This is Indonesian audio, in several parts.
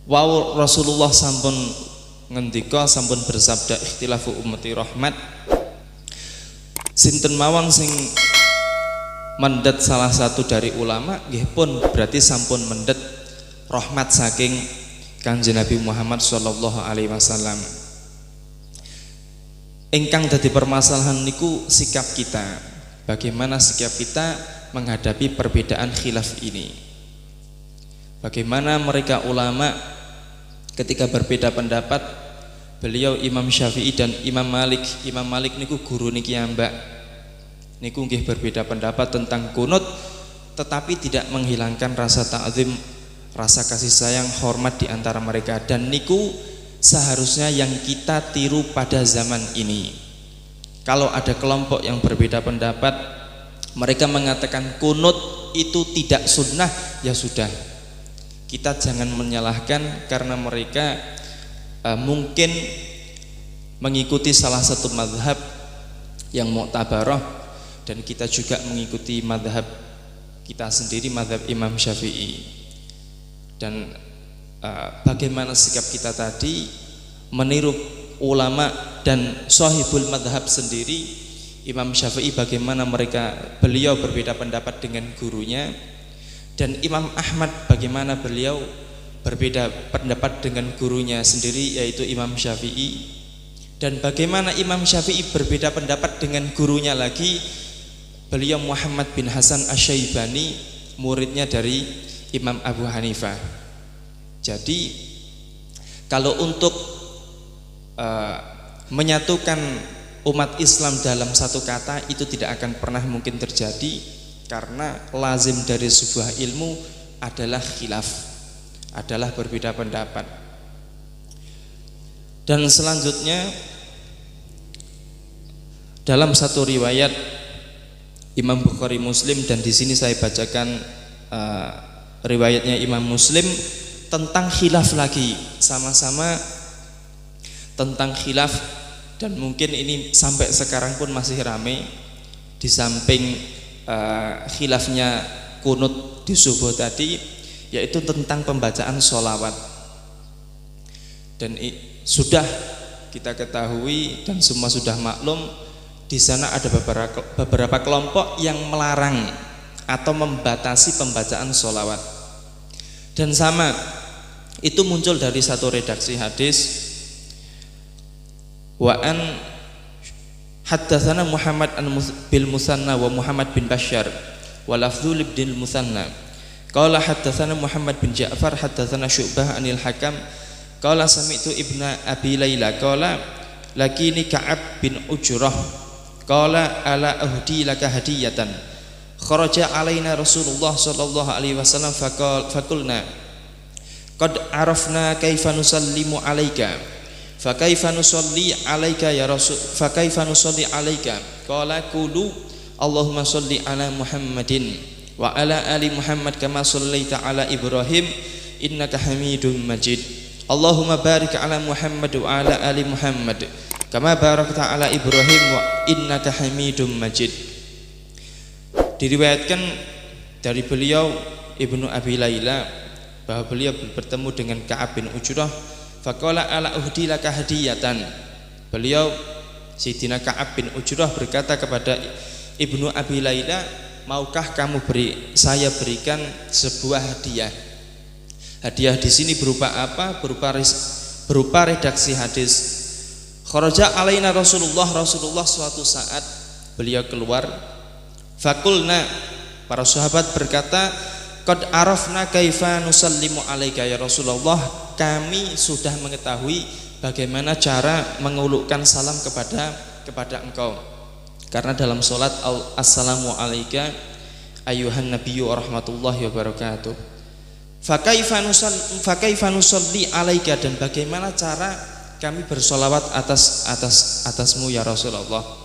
Wow, Rasulullah sampun ngendika, sampun bersabda, ikhtilafu ummati rahmat. Sinten mawon sing mendet salah satu dari ulama nggih pun berarti sampun mendet rahmat saking Kanjeng Nabi Muhammad sallallahu alaihi wasallam. Ingkang dadi permasalahan niku sikap kita. Bagaimana sikap kita menghadapi perbedaan khilaf ini? Bagaimana mereka ulama ketika berbeda pendapat, beliau Imam Syafi'i dan Imam Malik. Imam Malik niku guru niki ambak. Niku nggih berbeda pendapat tentang kunut, tetapi tidak menghilangkan rasa ta'zim, rasa kasih sayang, hormat di antara mereka. Dan niku seharusnya yang kita tiru pada zaman ini. Kalau ada kelompok yang berbeda pendapat, mereka mengatakan kunut itu tidak sunnah, ya sudah, kita jangan menyalahkan karena mereka mungkin mengikuti salah satu mazhab yang mu'tabarah, dan kita juga mengikuti mazhab kita sendiri, mazhab Imam Syafi'i. Dan bagaimana sikap kita tadi meniru ulama dan sahibul mazhab sendiri, Imam Syafi'i, bagaimana beliau berbeda pendapat dengan gurunya, dan Imam Ahmad bagaimana beliau berbeda pendapat dengan gurunya sendiri yaitu Imam Syafi'i, dan bagaimana Imam Syafi'i berbeda pendapat dengan gurunya lagi, beliau Muhammad bin Hasan Asy-Syaibani, muridnya dari Imam Abu Hanifah. Jadi kalau untuk menyatukan umat Islam dalam satu kata itu tidak akan pernah mungkin terjadi, karena lazim dari sebuah ilmu adalah khilaf, adalah berbeda pendapat. Dan selanjutnya dalam satu riwayat Imam Bukhari Muslim, dan di sini saya bacakan riwayatnya Imam Muslim tentang khilaf lagi, sama-sama tentang khilaf, dan mungkin ini sampai sekarang pun masih ramai. Di samping khilafnya kunut di subuh tadi, yaitu tentang pembacaan sholawat. Dan sudah kita ketahui dan semua sudah maklum, di sana ada beberapa kelompok yang melarang atau membatasi pembacaan sholawat. Dan sama itu muncul dari satu redaksi hadis, wa an haddatsana Muhammad bil Musanna wa Muhammad bin Bashar wa lafdzul ibn Musanna qala haddatsana Muhammad bin Ja'far haddatsana Syu'bah anil Hakam qala sami'tu ibna Abi Laila qala lakini Ka'ab bin Ujrah qala ala ahdi laka hadiyatan kharaja alaina Rasulullah sallallahu alaihi wasallam faqulna qad arafna kaifa nusallimu alaika fa kaifa nusalli alaika ya rasul fa kaifa nusalli alaika qala qulu Allahumma shalli ala Muhammadin wa ala ali Muhammad kama shallaita ala Ibrahim innaka Hamidum Majid Allahumma barik ala Muhammad wa ala ali Muhammad kama barakta ala Ibrahim wa innaka Hamidum Majid. Diriwayatkan dari beliau Ibnu Abi Laila bahwa beliau bertemu dengan Ka'ab bin Ujrah, faqala ala uhdi laka hadiyatan. Beliau Sayyidina Ka'ab bin Ujrah berkata kepada Ibnu Abi Laila, maukah kamu saya berikan sebuah hadiah? Hadiah di sini berupa apa? Berupa redaksi hadis. Kharaja alaina Rasulullah suatu saat beliau keluar. Fakulna, para sahabat berkata, qad arafna kaifa nusallimu alaika ya Rasulullah, kami sudah mengetahui bagaimana cara mengulukkan salam kepada engkau. Karena dalam salat assalamu alayka ayuhan nabiyyu warahmatullahi wabarakatuh. Fa kaifa nusalli alaika, dan bagaimana cara kami bersolawat atasmu ya Rasulullah.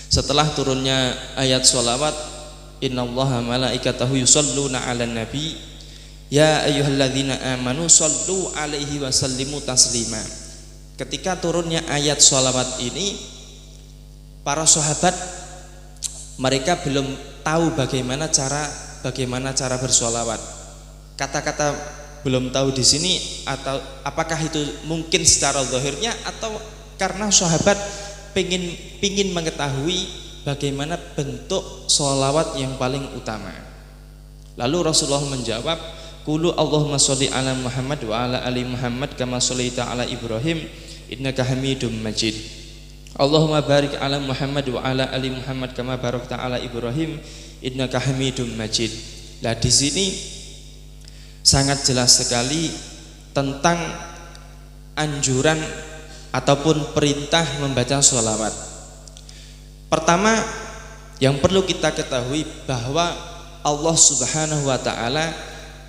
Setelah turunnya ayat sholawat, innallaha malaikatahu yusholluna 'alan nabi ya ayyuhalladzina amanu shollu 'alaihi wa sallimu taslima. Ketika turunnya ayat sholawat ini, para sahabat mereka belum tahu bagaimana cara bersolawat. Kata-kata belum tahu di sini atau apakah itu mungkin secara zahirnya atau karena sahabat pingin mengetahui bagaimana bentuk sholawat yang paling utama. Lalu Rasulullah menjawab, qulu Allahumma sholli ala Muhammad wa ala ali Muhammad kama shollaita ala Ibrahim innaka Hamidum Majid. Allahumma barik ala Muhammad wa ala ali Muhammad kama barakta ala Ibrahim innaka Hamidum Majid. Nah, di sini sangat jelas sekali tentang anjuran ataupun perintah membaca sholawat. Pertama yang perlu kita ketahui bahwa Allah Subhanahu wa ta'ala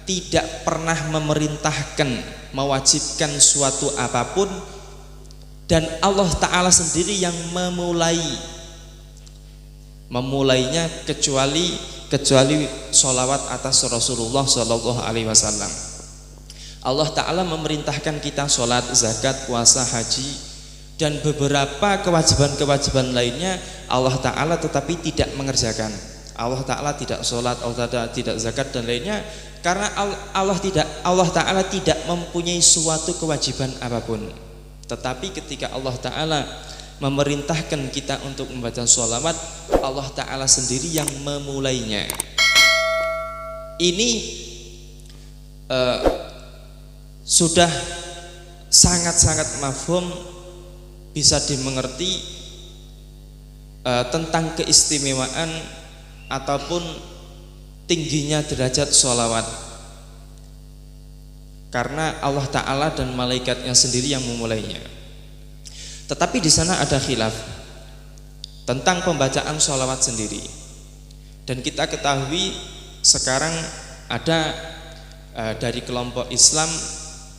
tidak pernah memerintahkan, mewajibkan suatu apapun, dan Allah Ta'ala sendiri yang memulainya kecuali sholawat atas Rasulullah Shallallahu Alaihi Wasallam. Allah Ta'ala memerintahkan kita sholat, zakat, puasa, haji, dan beberapa kewajiban-kewajiban lainnya Allah Ta'ala tetapi tidak mengerjakan. Allah Ta'ala tidak sholat, Allah Ta'ala tidak zakat dan lainnya, karena Allah Ta'ala tidak mempunyai suatu kewajiban apapun. Tetapi ketika Allah Ta'ala memerintahkan kita untuk membaca sholawat, Allah Ta'ala sendiri yang memulainya. Ini sudah sangat-sangat mafhum, bisa dimengerti tentang keistimewaan ataupun tingginya derajat sholawat, karena Allah Ta'ala dan malaikatnya sendiri yang memulainya. Tetapi di sana ada khilaf tentang pembacaan sholawat sendiri. Dan kita ketahui sekarang ada dari kelompok Islam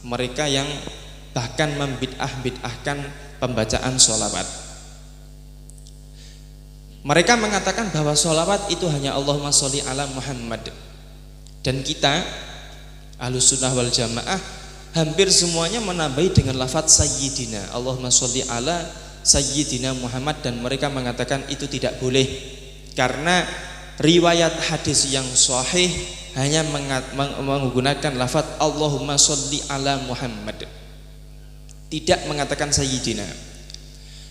mereka yang bahkan membid'ahkan pembacaan sholawat. Mereka mengatakan bahwa sholawat itu hanya Allahumma sholli ala Muhammad. Dan kita Ahlus Sunnah wal Jamaah hampir semuanya menambahi dengan lafadz sayyidina, Allahumma sholli ala sayyidina Muhammad, dan mereka mengatakan itu tidak boleh karena riwayat hadis yang sahih hanya menggunakan lafadz Allahumma sholli ala Muhammad, tidak mengatakan sayyidina.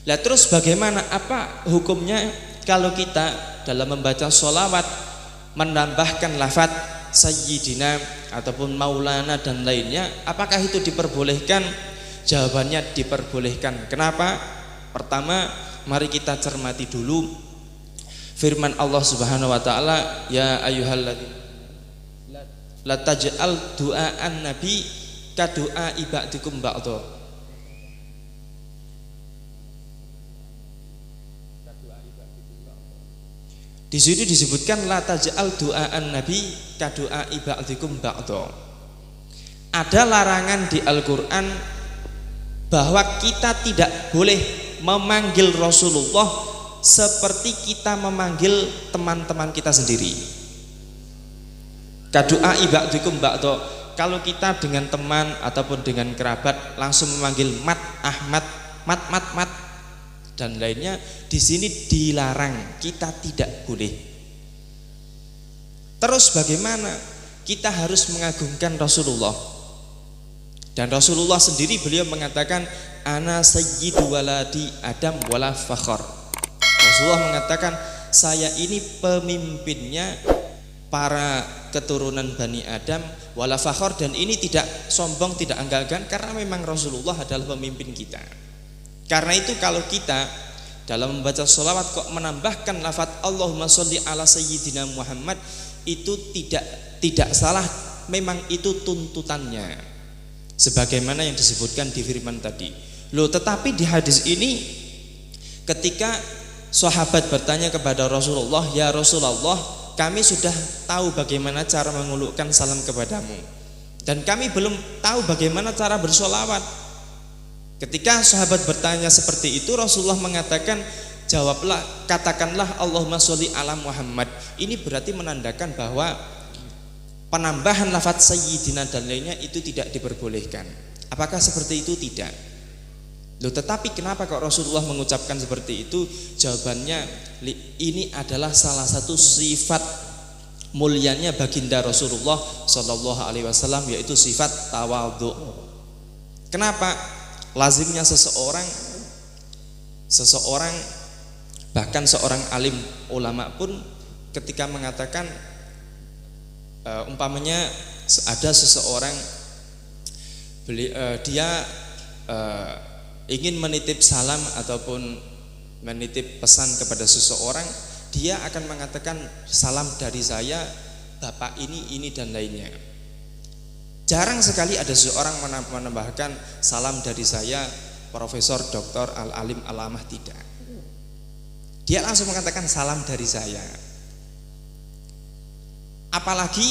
Lah terus bagaimana, apa hukumnya kalau kita dalam membaca sholawat menambahkan lafadz sayyidina ataupun maulana dan lainnya, apakah itu diperbolehkan? Jawabannya diperbolehkan. Kenapa? Pertama, mari kita cermati dulu firman Allah Subhanahu wa taala, ya ayyuhalladzina la taj'al du'aan nabi ka du'a ibadikum ba'dha. Di sini disebutkan la taj'al du'aan nabi ka du'a ibadikum ba'dha. Ada larangan di Al-Qur'an bahwa kita tidak boleh memanggil Rasulullah seperti kita memanggil teman-teman kita sendiri. Ka du'a ibadikum ba'dha. Kalau kita dengan teman ataupun dengan kerabat langsung memanggil Mat, Ahmad, Mat dan lainnya, di sini dilarang, kita tidak boleh. Terus bagaimana? Kita harus mengagungkan Rasulullah. Dan Rasulullah sendiri beliau mengatakan ana sayyidu waladi Adam wala fakhar. Rasulullah mengatakan saya ini pemimpinnya para keturunan Bani Adam wala fakhar, dan ini tidak sombong, tidak anggagan, karena memang Rasulullah adalah pemimpin kita. Karena itu kalau kita dalam membaca sholawat kok menambahkan lafadz Allahumma sholli ala sayyidina Muhammad, itu tidak salah, memang itu tuntutannya sebagaimana yang disebutkan di firman tadi. Loh, tetapi di hadis ini ketika sahabat bertanya kepada Rasulullah, ya Rasulullah, kami sudah tahu bagaimana cara mengulukkan salam kepadamu dan kami belum tahu bagaimana cara bersolawat. Ketika sahabat bertanya seperti itu, Rasulullah mengatakan, jawablah, katakanlah Allahumma sholli ala Muhammad. Ini berarti menandakan bahwa penambahan lafadz sayyidina dan lainnya itu tidak diperbolehkan. Apakah seperti itu? Tidak. Loh, tetapi kenapa kok Rasulullah mengucapkan seperti itu? Jawabannya, ini adalah salah satu sifat mulianya baginda Rasulullah Shallallahu Alaihi Wasallam, yaitu sifat tawadhu. Kenapa? Lazimnya seseorang bahkan seorang alim ulama pun ketika mengatakan umpamanya ada seseorang dia ingin menitip salam ataupun menitip pesan kepada seseorang, dia akan mengatakan salam dari saya bapak ini dan lainnya. Jarang sekali ada seseorang menambahkan salam dari saya Profesor Dr. Al-Alim Alamah, tidak. Dia langsung mengatakan salam dari saya. Apalagi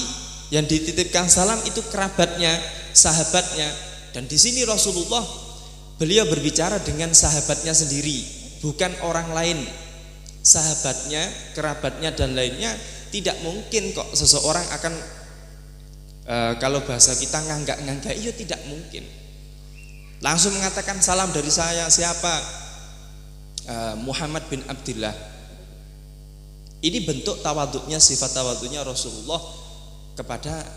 yang dititipkan salam itu kerabatnya, sahabatnya. Dan di sini Rasulullah, beliau berbicara dengan sahabatnya sendiri, bukan orang lain. Sahabatnya, kerabatnya dan lainnya. Tidak mungkin kok seseorang akan kalau bahasa kita nganggak-nganggak, iya tidak mungkin. Langsung mengatakan salam dari saya, siapa? Muhammad bin Abdullah. Ini bentuk tawaduknya, sifat tawaduknya Rasulullah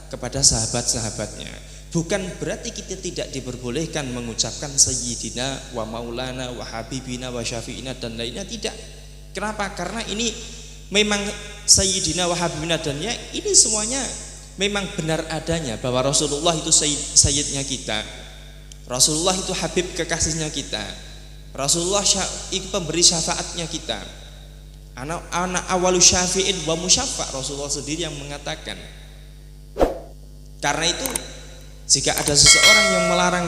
kepada sahabat-sahabatnya. Bukan berarti kita tidak diperbolehkan mengucapkan sayyidina wa maulana wa habibina wa syafi'ina dan lainnya, tidak. Kenapa? Karena ini memang sayyidina wa habibina dan lainnya, ini semuanya memang benar adanya bahwa Rasulullah itu sayyidnya kita. Rasulullah itu habib kekasihnya kita. Rasulullah itu pemberi syafaatnya kita. Anak awalu syafi'in wa musyaffa', Rasulullah sendiri yang mengatakan. Karena itu jika ada seseorang yang melarang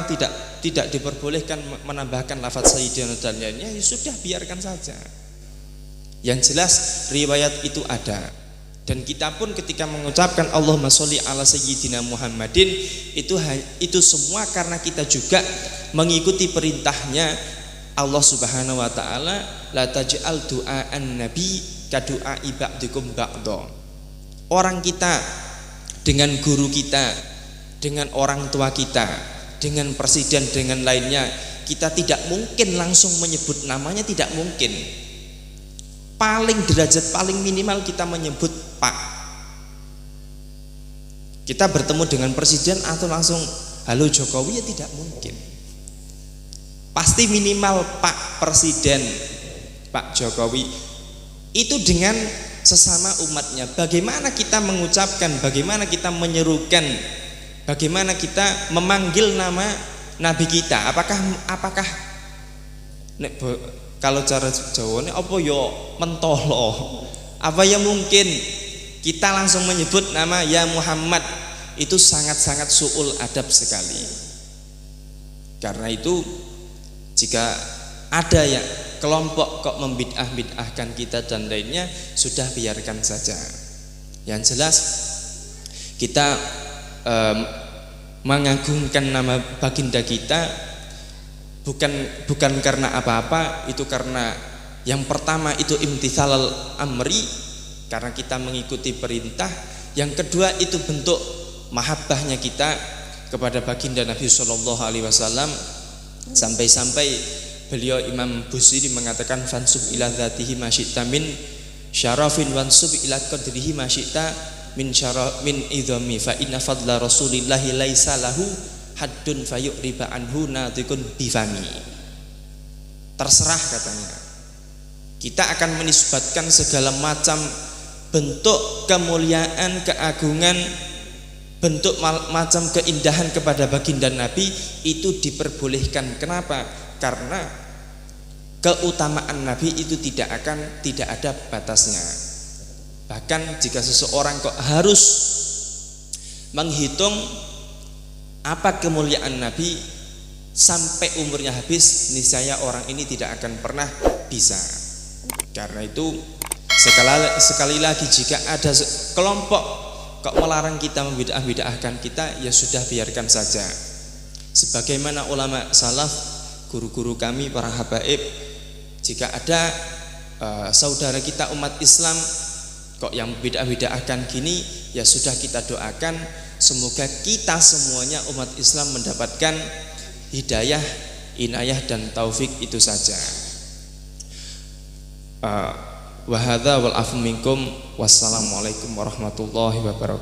tidak diperbolehkan menambahkan lafaz sayyidina dan lainnya, ya sudah, biarkan saja. Yang jelas riwayat itu ada. Dan kita pun ketika mengucapkan Allahumma sholli ala sayyidina Muhammadin, itu semua karena kita juga mengikuti perintahnya Allah Subhanahu wa taala, la taj'al du'aan nabi kadu'a ba'dikum ba'dha. Orang kita dengan guru kita, dengan orang tua kita, dengan presiden, dengan lainnya, kita tidak mungkin langsung menyebut namanya, tidak mungkin. Paling derajat paling minimal kita menyebut Pak. Kita bertemu dengan presiden atau langsung halo Jokowi, ya tidak mungkin. Pasti minimal Pak Presiden, Pak Jokowi. Itu dengan sesama umatnya. Bagaimana kita mengucapkan, bagaimana kita menyerukan, bagaimana kita memanggil nama Nabi kita. Apakah kalau cara Jawa ini apa yo mentolo? Apa yang mungkin kita langsung menyebut nama ya Muhammad? Itu sangat-sangat su'ul adab sekali. Karena itu jika ada yang kelompok kok membid'ah-bid'ahkan kita dan lainnya, sudah biarkan saja. Yang jelas kita mengagungkan nama baginda kita bukan karena apa-apa, itu karena yang pertama itu imtithalul amri, karena kita mengikuti perintah. Yang kedua itu bentuk mahabbahnya kita kepada baginda Nabi Sallallahu Alaihi Wasallam, sampai-sampai beliau Imam Busiri mengatakan fansub ila dzatihi masyita min syarafin wansub ila qadrihi masyita min idhami fa inna fadla rasulillahi laisa lahu haddun fayuriba anhu natikun bifami. Terserah katanya, kita akan menisbatkan segala macam bentuk kemuliaan, keagungan, bentuk macam keindahan kepada baginda Nabi, itu diperbolehkan. Kenapa? Karena keutamaan Nabi itu tidak ada batasnya. Bahkan jika seseorang kok harus menghitung apa kemuliaan Nabi sampai umurnya habis, niscaya orang ini tidak akan pernah bisa. Karena itu sekali lagi, jika ada kelompok kok melarang kita, membid'ah-bid'ahkan kita, ya sudah biarkan saja. Sebagaimana ulama salaf, guru-guru kami, para habaib, jika ada saudara kita umat Islam kok yang bid'ah-bid'ahkan gini, ya sudah kita doakan semoga kita semuanya umat Islam mendapatkan hidayah inayah dan taufik itu saja. Wa hadza wal afu minkum. Wassalamualaikum warahmatullahi wabarakatuh.